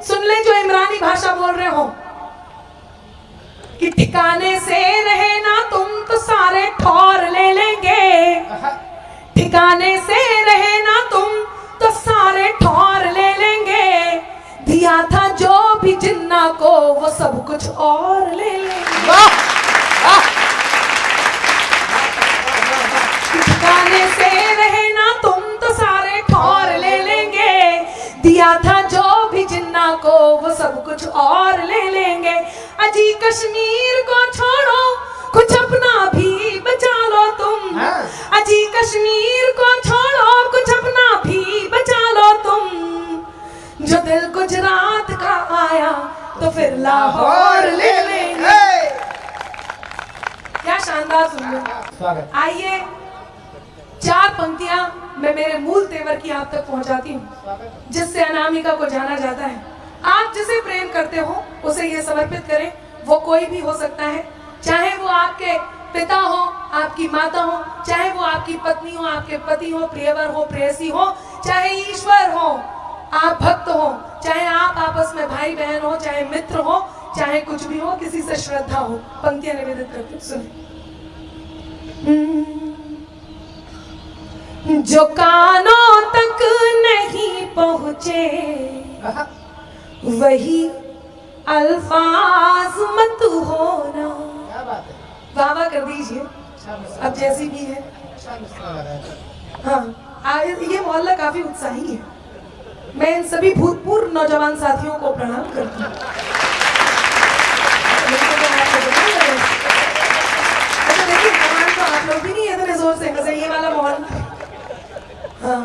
सुन ले जो इमरानी भाषा बोल रहे हो कि ठिकाने से रहे ना तुम तो सारे ठौर ले लेंगे, ठिकाने से रहे ना तुम तो सारे ठौर ले लेंगे, दिया था जो भी जिन्ना को वो सब कुछ और ले लेंगे। ठिकाने से रहे ना तुम तो सारे ठौर ले लेंगे, दिया था जो भी जिन्ना को वो सब कुछ और ले लेंगे। अजी कश्मीर को छोड़ो कुछ अपना भी बचा लो तुम, अजी कश्मीर को छोड़ो कुछ अपना भी बचा लो तुम, जो दिल गुजरात का आया तो फिर लाहौर ले लेंगे। क्या शानदार सुन। आइए 4 पंक्तियां मैं मेरे मूल तेवर की आप तक पहुंचाती हूँ, जिससे अनामिका को जाना जाता है। आप जिसे प्रेम करते हो उसे ये समर्पित करें, वो कोई भी हो सकता है, चाहे वो आपके पिता हो, आपकी माता हो, चाहे वो आपकी पत्नी हो, आपके पति हो, प्रियवर हो, प्रेयसी हो, चाहे ईश्वर हो, आप भक्त हो, चाहे आप आपस में भाई बहन हो, चाहे मित्र हो, चाहे कुछ भी हो, किसी से श्रद्धा हो। पंक्तियां निवेदित करती हूँ, सुनिए। जो कानों तक नहीं पहुंचे वही अल्फाज मत होना। वाह वाह कर दीजिए, अब जैसी भी है। हाँ, ये मोहल्ला काफी उत्साही है। मैं इन सभी भूतपूर्व नौजवान साथियों को प्रणाम करती हूँ। अच्छा देखिए, तो आप लोग भी नहीं इतने जोर से हंसे, ये वाला मोहल्ला। हाँ,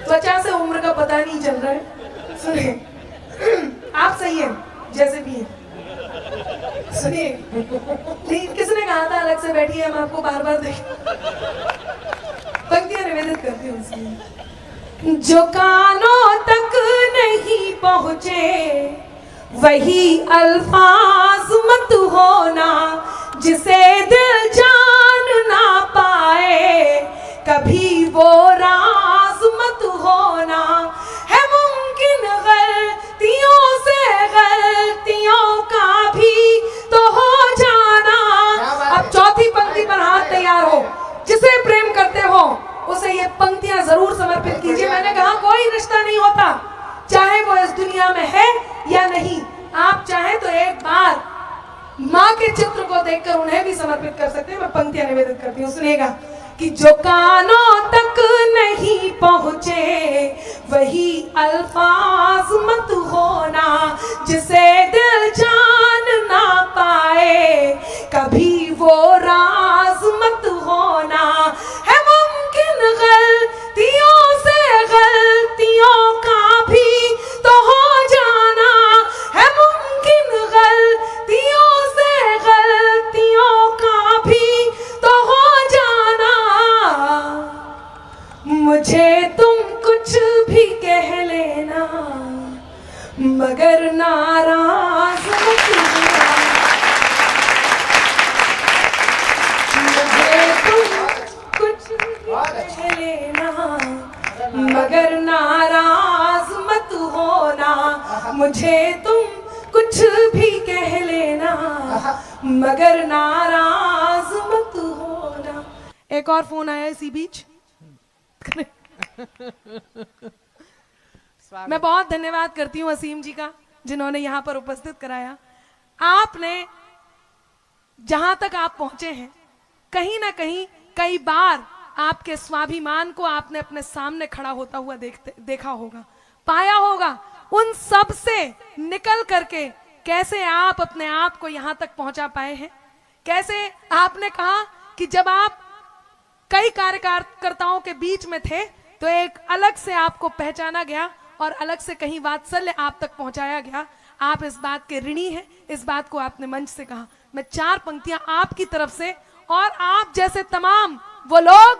त्वचा से उम्र का पता नहीं चल रहा है। सुनिए, आप सही है जैसे भी है। सुनिए, किसने कहा था अलग से बैठिए, हम आपको बार बार देखें। पंक्तियां निवेदित करती हूँ इसलिए। जो कानों तक नहीं पहुंचे वही अल्फाज मत होना, जिसे दिल जान ना पाए कभी वो राज मत होना। है मुमकिन गलतियों से गलतियों का भी तो हो जाना। अब चौथी पंक्ति पर हाथ तैयार हो, जिसे प्रेम करते हो उसे ये पंक्तियां जरूर समर्पित कीजिए। मैंने कहा कोई रिश्ता नहीं होता, चाहे वो इस दुनिया में है या नहीं। आप चाहे तो एक बार माँ के चित्र को देखकर उन्हें भी समर्पित कर सकते हैं। मैं पंक्तियां निवेदित करती हूँ, सुनिएगा। कि जो कानों तक नहीं पहुंचे वही अल्फाज मत होना, जिसे दिल जान ना पाए कभी वो राज मत होना। है मुमकिन गलतियों से गलतियों का भी तो हो जाना। है मुमकिन गलतियों से गलतियों का भी तो हो जाना। मुझे तुम कुछ भी कह लेना मगर नाराज मत होना। मुझे तुम कुछ भी कह लेना मगर नाराज मत होना। मुझे तुम कुछ भी कह लेना मगर नाराज मत होना। एक और फोन आया इसी बीच। मैं बहुत धन्यवाद करती हूँ असीम जी का, जिन्होंने यहाँ पर उपस्थित कराया। आपने जहां तक आप पहुंचे हैं, कहीं ना कहीं कई बार आपके स्वाभिमान को आपने अपने सामने खड़ा होता हुआ देखा होगा, पाया होगा। उन सब से निकल करके कैसे आप अपने आप को यहां तक पहुंचा पाए हैं। कैसे आपने कहा कि जब आप कई कार्यकर्ताओं के बीच में थे तो एक अलग से आपको पहचाना गया और अलग से कहीं वात्सल्य आप तक पहुंचाया गया। आप इस बात के ऋणी हैं, इस बात को आपने मंच से कहा। मैं 4 पंक्तियां आपकी तरफ से और आप जैसे तमाम वो लोग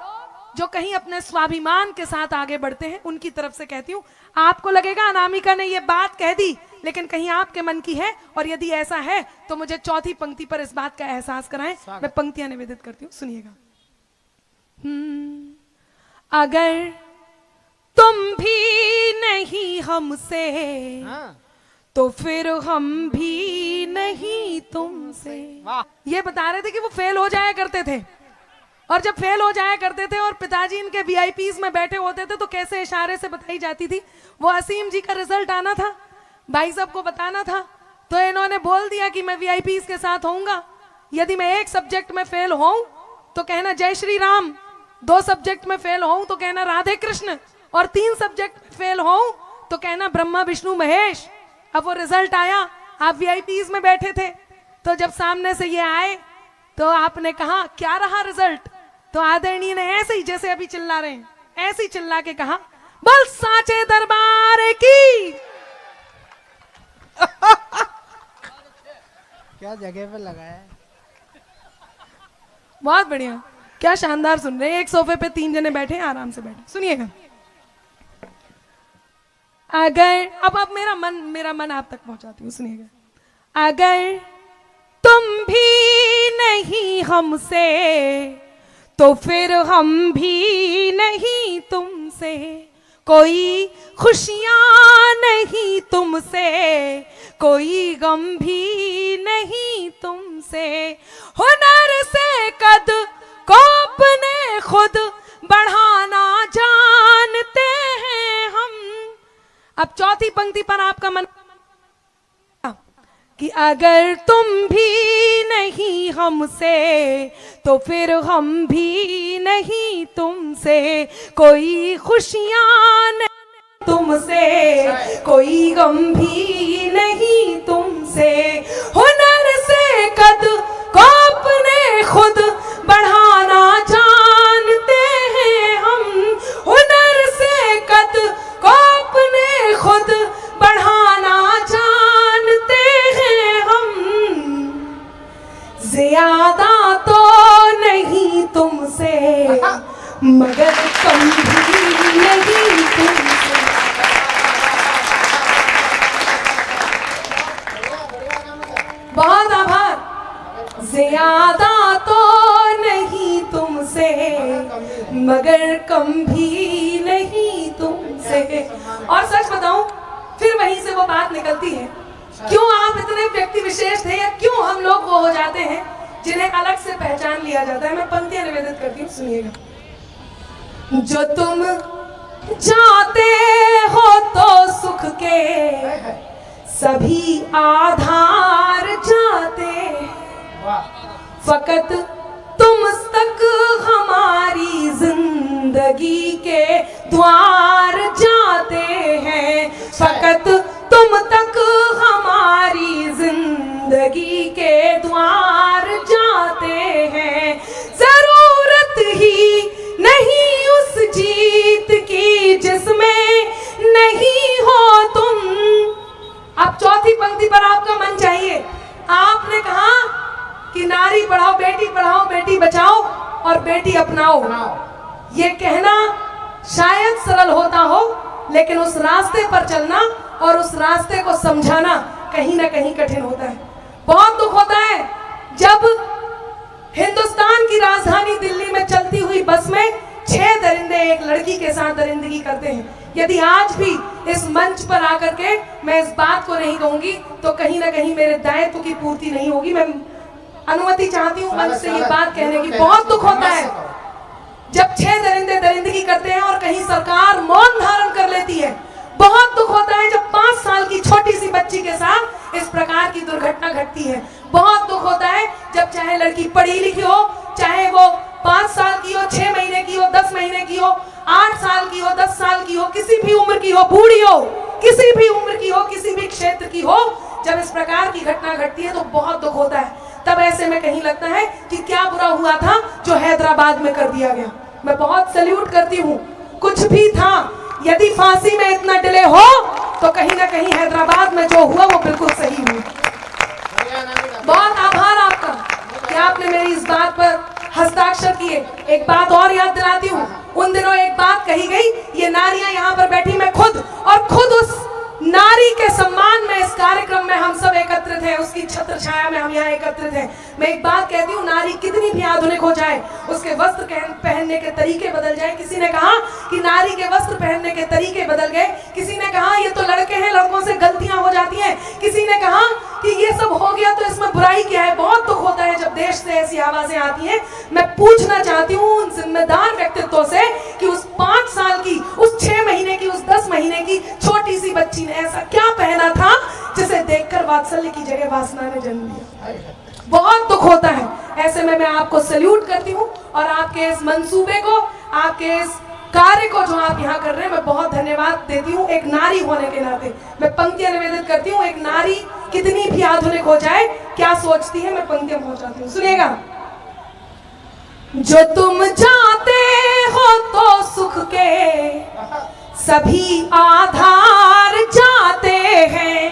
जो कहीं अपने स्वाभिमान के साथ आगे बढ़ते हैं उनकी तरफ से कहती हूं। आपको लगेगा अनामिका ने ये बात कह दी, लेकिन कहीं आपके मन की है, और यदि ऐसा है तो मुझे चौथी पंक्ति पर इस बात का एहसास कराएं। मैं पंक्तियां निवेदित करती हूँ, सुनिएगा। अगर तुम भी नहीं हमसे तो फिर हम भी नहीं तुमसे। ये बता रहे थे कि वो फेल हो जाया करते थे, और जब फेल हो जाया करते थे और पिताजी इनके वीआईपीज में बैठे होते थे तो कैसे इशारे से बताई जाती थी, वो असीम जी का रिजल्ट आना था, भाई साहब को बताना था, तो इन्होंने बोल दिया कि मैं वीआईपीज के साथ होऊंगा। यदि मैं एक सब्जेक्ट में फेल होऊं तो कहना जय श्री राम, 2 सब्जेक्ट में फेल होऊं तो कहना राधे कृष्ण, और 3 सब्जेक्ट में फेल होऊं तो कहना ब्रह्मा विष्णु महेश। अब वो रिजल्ट आया, आप वीआईपीज में बैठे थे, तो जब सामने से ये आए तो आपने कहा क्या रहा रिजल्ट, तो आदरणीय ने ऐसे ही जैसे अभी चिल्ला रहे हैं ऐसे ही चिल्ला के कहा बोल साचे दरबार की। क्या जगह पे लगाया है। बहुत बढ़िया, क्या शानदार सुन रहे हैं। एक सोफे पे 3 जने बैठे हैं, आराम से बैठे, सुनिएगा। अगर अब मेरा मन आप तक पहुंचाती हूँ, सुनिएगा। अगर तुम भी नहीं हमसे तो फिर हम भी नहीं तुमसे, कोई खुशियां नहीं तुमसे, कोई गम भी नहीं तुमसे, हुनर से कद को अपने खुद बढ़ाना जानते हैं हम। अब चौथी पंक्ति पर आपका मन कि अगर तुम भी नहीं हमसे तो फिर हम भी नहीं तुमसे, कोई खुशियां नहीं तुमसे, कोई गम भी नहीं तुमसे, हुनर से कद को अपने खुद बढ़ाना जानते हैं हम, हुनर से कद को अपने खुद बढ़ाना जानते हैं हम, ज्यादा तो नहीं तुमसे मगर कम भी नहीं तुमसे। बहुत आभार। ज्यादा तो नहीं तुमसे मगर कम भी नहीं तुमसे। और सच बताऊं, फिर वहीं से वो बात निकलती है, क्यों आप इतने व्यक्ति विशेष थे, या क्यों हम लोग वो हो जाते हैं जिन्हें अलग से पहचान लिया जाता है। मैं पंक्तियां निवेदित करती हूँ, सुनिएगा। जो तुम जाते हो तो सुख के सभी आधार जाते हैं, फकत तुम तक हमारी जिंदगी के द्वार जाते हैं, फकत तुम तक हमारी जिंदगी के द्वार जाते हैं, जरूरत ही नहीं उस जीत की जिसमें नहीं हो तुम। अब चौथी पंक्ति पर आपका मन चाहिए। आपने कहा कि नारी पढ़ाओ, बेटी बचाओ और बेटी अपनाओ। ये कहना शायद सरल होता हो, लेकिन उस रास्ते पर चलना और उस रास्ते को समझाना कहीं ना कहीं कठिन होता है। बहुत दुख होता है जब हिंदुस्तान की राजधानी दिल्ली में चलती हुई बस में 6 दरिंदे एक लड़की के साथ दरिंदगी करते हैं। यदि आज भी इस मंच पर आकर के मैं इस बात को नहीं कहूंगी तो कहीं ना कहीं मेरे दायित्व की पूर्ति नहीं होगी। मैं अनुमति चाहती हूँ मंच से ये बात कहने की। बहुत दुख होता है जब 6 दरिंदे दरिंदगी करते हैं और कहीं सरकार मौन धारण कर लेती है। बहुत दुख होता है जब 5 साल की छोटी सी बच्ची के साथ इस प्रकार की दुर्घटना घटती है। बहुत दुख होता है जब चाहे लड़की पढ़ी लिखी हो, चाहे वो 5 साल की हो, 6 महीने की हो, 10 महीने की हो, 8 साल की हो, 10 साल की हो, किसी भी उम्र की हो, बूढ़ी हो, किसी भी उम्र की हो, किसी भी क्षेत्र की हो, जब इस प्रकार की घटना घटती है तो बहुत दुख होता है। तब ऐसे में कहीं लगता है कि क्या बुरा हुआ था जो हैदराबाद में कर दिया गया। मैं बहुत सल्यूट करती हूँ, कुछ भी था, यदि फांसी में इतना डिले हो तो कहीं ना कहीं हैदराबाद में जो हुआ वो बिल्कुल सही हुआ। बहुत आभार आपका कि आपने मेरी इस बात पर हस्ताक्षर किए। एक बात और याद दिलाती हूँ, उन दिनों एक बात कही गई, ये नारियां यहाँ पर बैठी, मैं खुद उस नारी के सम्मान में इस कार्यक्रम में हम सब एकत्रित हैं, उसकी छत्र छाया में हम यहाँ एकत्रित हैं। मैं एक बात कहती हूँ, नारी कितनी भी आधुनिक हो जाए, उसके वस्त्र पहनने के तरीके बदल जाए। किसी ने कहा कि नारी के वस्त्र पहनने के तरीके बदल गए, किसी ने कहा ये तो लड़के हैं, लड़कों से गलतियां हो जाती हैं, चाहती हैं। मैं पूछना चाहती हूँ उन जिम्मेदार व्यक्तित्वों से कि उस 5 साल की, उस 6 महीने की, उस 10 महीने की छोटी सी बच्ची ने ऐसा क्या पहना था जिसे देखकर वात्सल्य की जगह वासना ने जन्म लिया। बहुत दुख होता है। ऐसे में मैं आपको सैल्यूट करती हूँ और आपके इस मंसूबे को, आपके इस कार्य को जो आप यहाँ कर रहे हैं, मैं बहुत धन्यवाद देती हूँ। एक नारी होने के नाते मैं पंक्तियां निवेदित करती हूँ। एक नारी कितनी भी आधुनिक हो जाए, क्या सोचती है, मैं पंक्तियां पहुंचाती हूँ, सुनिएगा। जो तुम चाहते हो तो सुख के सभी आधार जाते हैं,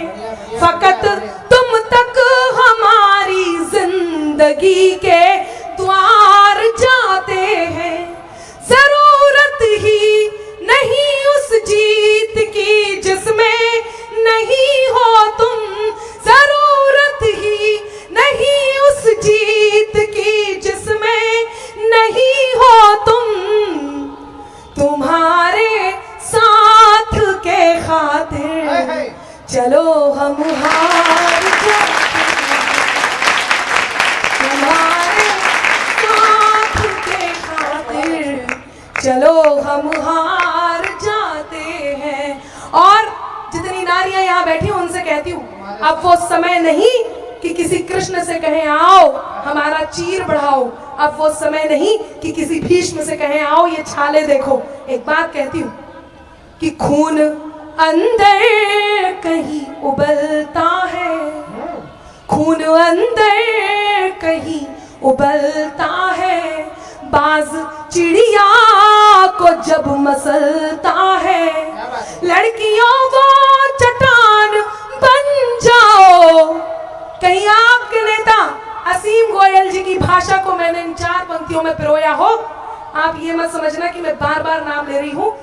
फकत तुम तक हमारी जिंदगी के द्वार जाते हैं। जरूरत ही नहीं उस जीत की जिसमें नहीं हो तुम, जरूरत ही नहीं उस जीत की जिसमें नहीं हो तुम, तुम्हारे साथ के खातिर चलो हम हार जाते हैं, तुम्हारे साथ के खातिर चलो हम हार जाते हैं। और जितनी नारियां यहाँ बैठी हूं उनसे कहती हूँ, अब वो समय नहीं कि किसी कृष्ण से कहें आओ हमारा चीर बढ़ाओ, अब वो समय नहीं कि किसी भीष्म से कहें आओ ये छाले देखो। एक बात कहती हूँ कि खून अंदर कहीं उबलता है, खून अंदर कहीं उबलता है, बाज चिड़िया को जब मसलता है, लड़कियों वो चट्टान बन जाओ। कहीं आपके नेता असीम गोयल जी की भाषा को मैंने इन 4 पंक्तियों में पिरोया हो। आप ये मत समझना कि मैं बार बार नाम ले रही हूँ,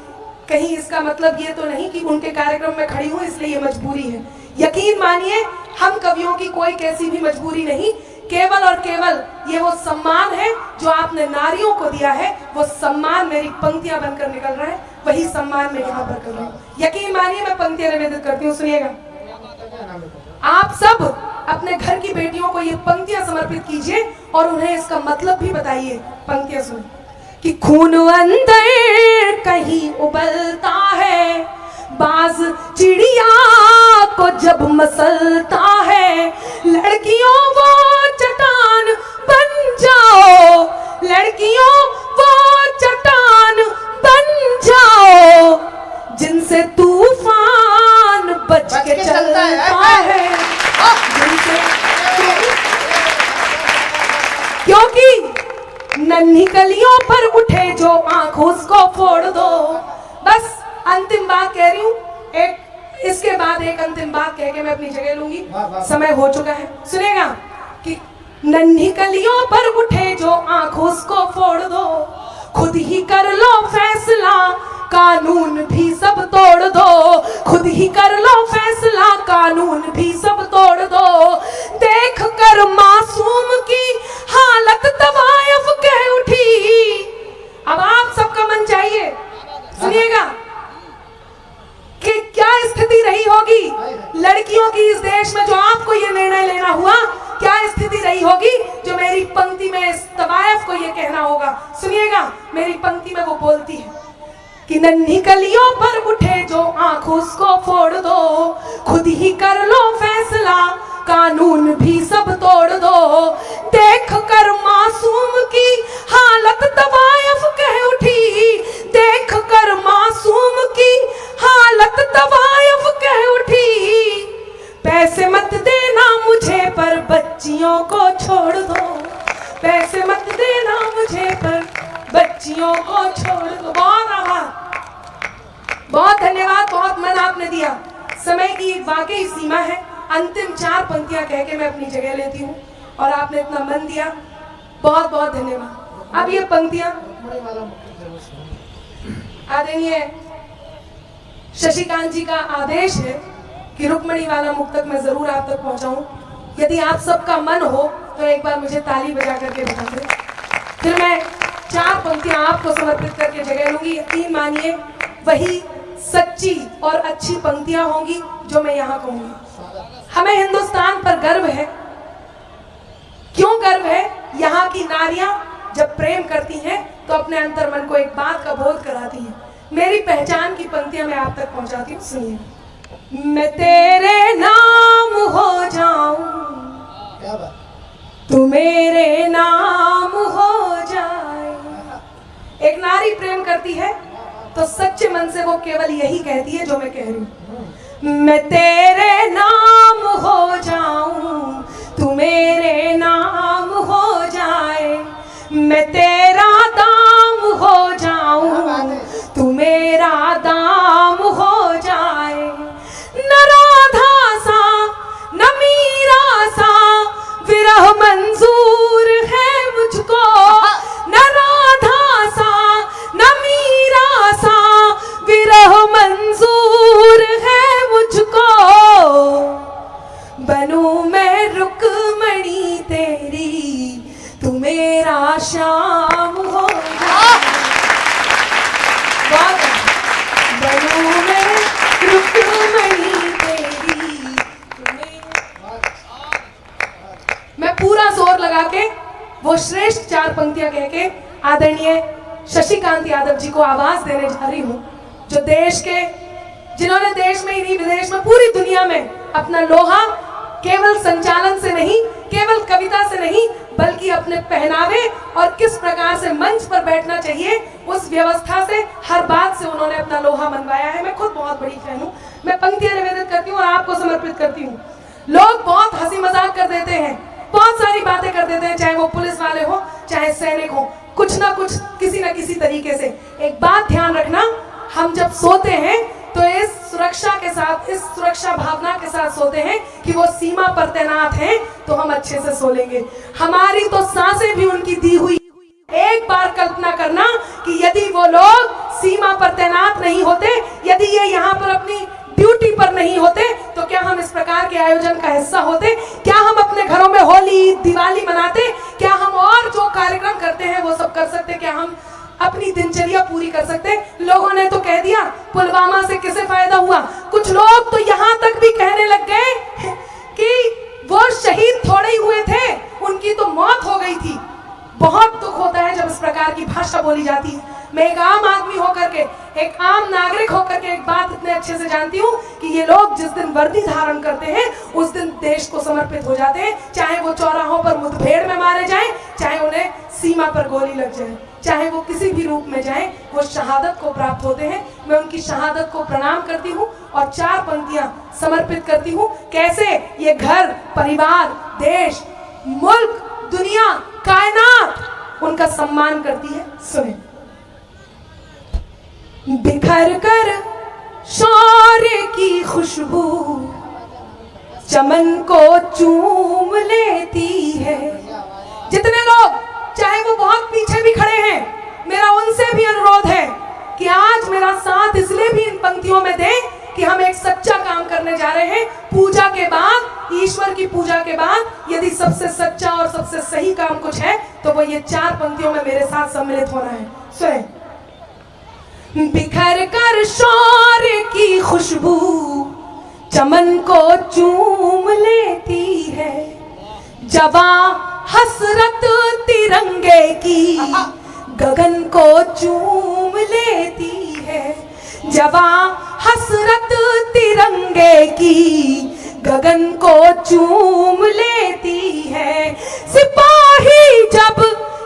कहीं इसका मतलब ये तो नहीं कि उनके कार्यक्रम में खड़ी हूँ इसलिए ये मजबूरी है। यकीन मानिए हम कवियों की कोई कैसी भी मजबूरी नहीं, केवल और केवल ये वो सम्मान है जो आपने नारियों को दिया है, वो सम्मान मेरी पंक्तियां बनकर निकल रहा है, वही सम्मान मैं यहाँ पर कर रही हूँ। यकीन मानिए मैं पंक्तियां निवेदित करती हूँ, सुनिएगा। आप सब अपने घर की बेटियों को ये पंक्तियां समर्पित कीजिए और उन्हें इसका मतलब भी बताइए। पंक्तियां सुन कि खून अंदर कहीं उबलता है, बाज चिड़िया को जब मसलता है, लड़कियों वो चट्टान बन जाओ, लड़कियों वो चट्टान बन जाओ, जिनसे तूफान बच के चलता है, जिनसे क्योंकि नन्ही कलियों पर उठे जो आंख उसको फोड़ दो। बस अंतिम बात कह रही हूँ, एक इसके बाद एक अंतिम बात कह के मैं अपनी जगह लूंगी, समय हो चुका है। सुनेगा कि नन्ही कलियों पर उठे जो आंख उसको फोड़ दो, खुद ही कर लो फैसला कानून भी सब तोड़ दो, खुद ही कर लो फैसला कानून भी सब तोड़ दो, देख कर मासूम की हालत तवायफ कह उठी। अब आप सबका मन चाहिए, सुनिएगा कि क्या स्थिति रही होगी लड़कियों की इस देश में जो आपको ये निर्णय लेना हुआ, क्या स्थिति रही होगी जो मेरी पंक्ति में इस तवायफ को ये कहना होगा। सुनिएगा मेरी पंक्ति में वो बोलती है कि नन्ही कलियों पर उठे जो आंख उसको फोड़ दो, खुद ही कर लो फैसला कानून भी सब तोड़ दो, देख कर मासूम की हालत तवायफ कह उठी, देख कर मासूम की हालत तवायफ कह उठी, पैसे मत देना मुझे पर बच्चियों को छोड़ दो, पैसे मत देना मुझे पर बच्चियों को छोड़ दो। बहुत आभार, बहुत धन्यवाद, बहुत मन आपने दिया। समय की एक वाकई सीमा है, अंतिम 4 पंक्तियां कह के मैं अपनी जगह लेती हूँ और आपने इतना मन दिया, बहुत बहुत धन्यवाद। अब ये पंक्तियां आदरणीय शशिकांत जी का आदेश है कि रुक्मणी वाला मुक्तक मैं जरूर आप तक पहुंचाऊं। यदि आप सबका मन हो तो एक बार मुझे ताली बजा करके बता दें, फिर मैं 4 पंक्तियां आपको समर्पित करके जगह लूंगी। यकीन मानिए वही सच्ची और अच्छी पंक्तियां होंगी जो मैं यहाँ कहूंगी। हमें हिंदुस्तान पर गर्व है। क्यों गर्व है यहाँ की नारियां जब प्रेम करती हैं तो अपने अंतर्मन को एक बात का बोध कराती हैं। मेरी पहचान की पंक्तियां मैं आप तक पहुंचाती हूँ, सुनिए। मैं तेरे नाम हो जाऊं, क्या बात, तू मेरे नाम हो जाए। एक नारी प्रेम करती है तो सच्चे मन से वो केवल यही कहती है जो मैं कह रही हूं। मैं तेरे नाम हो जाऊं, तू मेरे नाम हो जाए। मैं तेरा दाम हो जाऊं, तू मेरा दाम हो जाए। न राधा सा न मीरा सा विरह मंजूर है मुझको। न राधा सा न मीरा सा विरह मंजूर है मुझको। बनूं मैं रुकमणी तेरी, तू मेरा श्याम हो जाए। बनूं मैं रुकमणी तेरी, मैं पूरा जोर लगा के वो श्रेष्ठ 4 पंक्तियां कह के आदरणीय शशिकांत यादव जी को आवाज देने जा रही हूं, जो देश के, जिन्होंने देश में ही नहीं विदेश में पूरी दुनिया में अपना लोहा केवल संचालन से नहीं, केवल कविता से नहीं, बल्कि अपने पहनावे और किस प्रकार से मंच पर बैठना चाहिए उस व्यवस्था से, हर बात से उन्होंने अपना लोहा मनवाया है। मैं खुद बहुत बड़ी फैन हूँ। मैं पंक्तियां निवेदित करती हूँ और आपको समर्पित करती हूँ। लोग बहुत हंसी मजाक कर देते हैं, बहुत सारी बातें कर देते हैं, चाहे वो पुलिस वाले हो चाहे सैनिक हो, कुछ ना कुछ किसी ना किसी तरीके से। एक बात ध्यान रखना, हम जब सोते हैं तो इस सुरक्षा के साथ, इस सुरक्षा भावना के साथ सोते हैं कि वो सीमा पर तैनात हैं तो हम अच्छे से सो लेंगे। हमारी तो सांसें भी उनकी दी हुई। एक बार कल्पना करना कि यदि वो लोग सीमा पर तैनात नहीं होते, यदि ये यहाँ पर अपनी ड्यूटी पर नहीं होते, तो क्या हम इस प्रकार के आयोजन का हिस्सा होते? क्या हम अपने घरों में होली दिवाली मनाते? क्या हम और जो कार्यक्रम करते हैं वो सब कर सकते? क्या हम अपनी दिनचर्या पूरी कर सकते? लोगों ने तो कह दिया पुलवामा से किसे फायदा हुआ। कुछ लोग तो यहाँ तक भी कहने लग गए कि वो शहीद थोड़े ही हुए थे, उनकी तो मौत हो गई थी। बहुत दुख होता है जब इस प्रकार की भाषा बोली जाती है। मैं एक आम आदमी होकर के, एक आम नागरिक होकर के एक बात इतने अच्छे से जानती हूँ कि ये लोग जिस दिन वर्दी धारण करते हैं उस दिन देश को समर्पित हो जाते हैं। चाहे वो चौराहों पर मुठभेड़ में मारे जाएं, चाहे उन्हें सीमा पर गोली लग जाए, चाहे वो किसी भी रूप में जाएं, वो शहादत को प्राप्त होते हैं। मैं उनकी शहादत को प्रणाम करती हूँ और 4 पंक्तियां समर्पित करती हूँ। कैसे ये घर, परिवार, देश, मुल्क, दुनिया, कायनात उनका सम्मान करती है। सुने। बिखर कर शौर्य की खुशबू चमन को चूम लेती है। जितने लोग, चाहे वो बहुत पीछे भी खड़े हैं, मेरा उनसे भी अनुरोध है कि आज मेरा साथ इसलिए भी इन पंक्तियों में दें कि हम एक सच्चा काम करने जा रहे हैं। पूजा के बाद, ईश्वर की पूजा के बाद यदि सबसे सच्चा और सबसे सही काम कुछ है तो वो ये 4 पंक्तियों में मेरे साथ सम्मिलित होना है। सुने। बिखर कर शौर्य की खुशबू चमन को चूम लेती है, जवां हसरत तिरंगे की गगन को चूम लेती है। जवां हसरत तिरंगे की गगन को चूम लेती है। सिपाही जब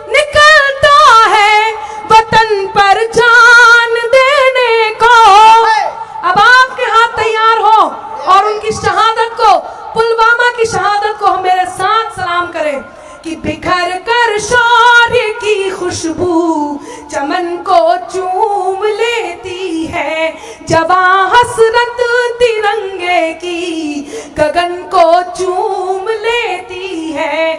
निकलता है वतन पर जान देने को, अब आपके हाथ तैयार हो और उनकी शहादत को, पुलवामा की शहादत को हम मेरे साथ सलाम करें कि बिखर कर शौर्य की खुशबू चमन को चूम लेती है, जवां हसरत तिरंगे की गगन को चूम लेती है।